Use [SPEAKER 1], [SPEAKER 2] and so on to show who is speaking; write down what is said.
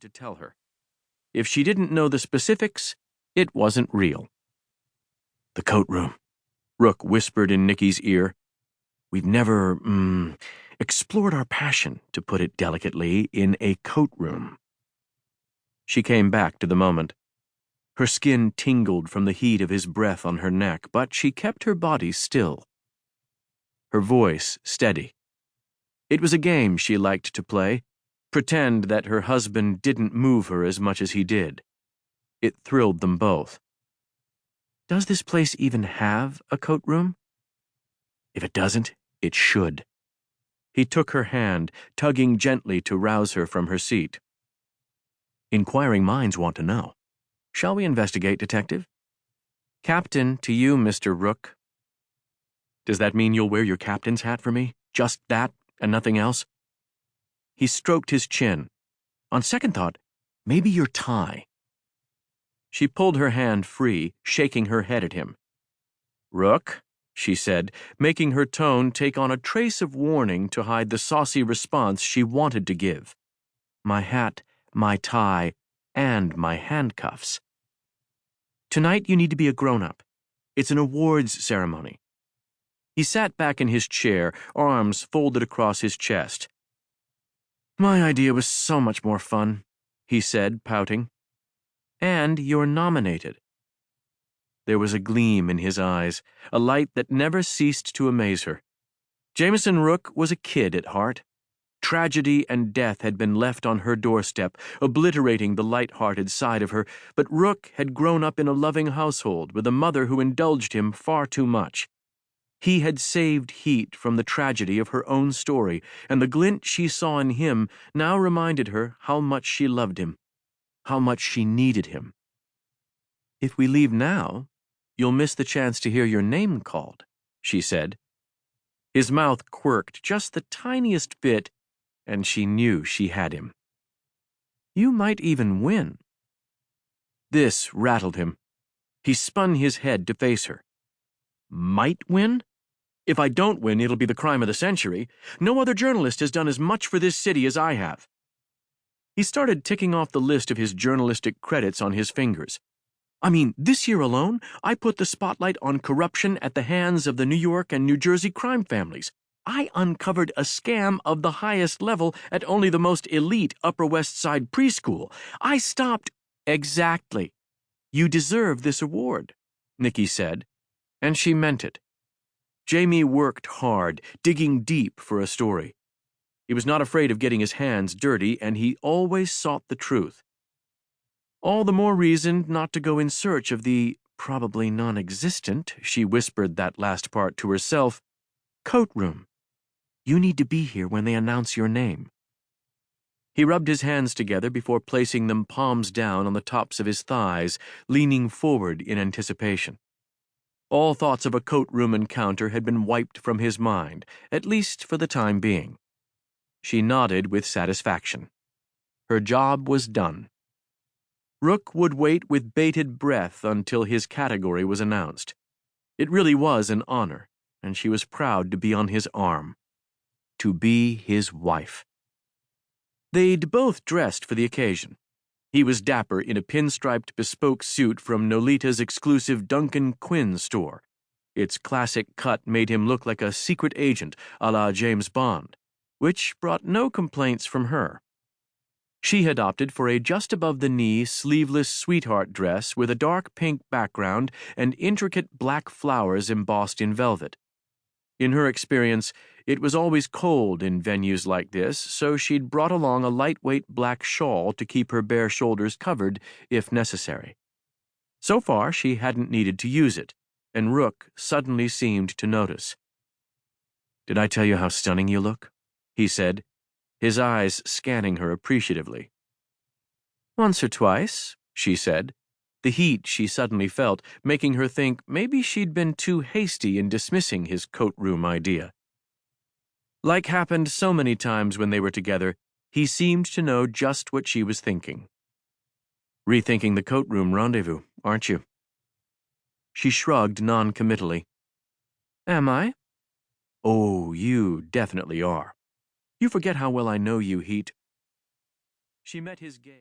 [SPEAKER 1] to tell her. If she didn't know the specifics, it wasn't real. "The coat room," Rook whispered in Nikki's ear. "We've never, explored our passion, to put it delicately, in a coat room." She came back to the moment. Her skin tingled from the heat of his breath on her neck, but she kept her body still. Her voice steady. It was a game she liked to play, pretend that her husband didn't move her as much as he did. It thrilled them both. "Does this place even have a coat room?" "If it doesn't, it should." He took her hand, tugging gently to rouse her from her seat. "Inquiring minds want to know. Shall we investigate, Detective?" "Captain to you, Mr. Rook." "Does that mean you'll wear your captain's hat for me? Just that, and nothing else?" He stroked his chin. "On second thought, maybe your tie." She pulled her hand free, shaking her head at him. "Rook," she said, making her tone take on a trace of warning to hide the saucy response she wanted to give. "My hat, my tie, and my handcuffs. Tonight you need to be a grown-up. It's an awards ceremony." He sat back in his chair, arms folded across his chest. "My idea was so much more fun," he said, pouting. "And you're nominated." There was a gleam in his eyes, a light that never ceased to amaze her. Jameson Rook was a kid at heart. Tragedy and death had been left on her doorstep, obliterating the light-hearted side of her, but Rook had grown up in a loving household with a mother who indulged him far too much. He had saved Heat from the tragedy of her own story, and the glint she saw in him now reminded her how much she loved him, how much she needed him. "If we leave now, you'll miss the chance to hear your name called," she said. His mouth quirked just the tiniest bit, and she knew she had him. "You might even win." This rattled him. He spun his head to face her. "Might win? If I don't win, it'll be the crime of the century. No other journalist has done as much for this city as I have." He started ticking off the list of his journalistic credits on his fingers. "I mean, this year alone, I put the spotlight on corruption at the hands of the New York and New Jersey crime families. I uncovered a scam of the highest level at only the most elite Upper West Side preschool. I stopped—" "Exactly. You deserve this award," Nikki said, and she meant it. Jamie worked hard, digging deep for a story. He was not afraid of getting his hands dirty, and he always sought the truth. All the more reason not to go in search of the probably non-existent, she whispered that last part to herself, coat room. You need to be here when they announce your name. He rubbed his hands together before placing them palms down on the tops of his thighs, leaning forward in anticipation. All thoughts of a coat room encounter had been wiped from his mind, at least for the time being. She nodded with satisfaction. Her job was done. Rook would wait with bated breath until his category was announced. It really was an honor, and she was proud to be on his arm. To be his wife. They'd both dressed for the occasion. He was dapper in a pinstriped bespoke suit from Nolita's exclusive Duncan Quinn store. Its classic cut made him look like a secret agent a la James Bond, which brought no complaints from her. She had opted for a just-above-the-knee, sleeveless sweetheart dress with a dark pink background and intricate black flowers embossed in velvet. In her experience, it was always cold in venues like this, so she'd brought along a lightweight black shawl to keep her bare shoulders covered if necessary. So far, she hadn't needed to use it, and Rook suddenly seemed to notice. "Did I tell you how stunning you look?" he said, his eyes scanning her appreciatively. "Once or twice," she said, the heat she suddenly felt making her think maybe she'd been too hasty in dismissing his coat room idea. Like happened so many times when they were together, he seemed to know just what she was thinking. "Rethinking the coat room rendezvous, aren't you?" She shrugged non-committally. "Am I?" "Oh, you definitely are. You forget how well I know you, Heat." She met his gaze.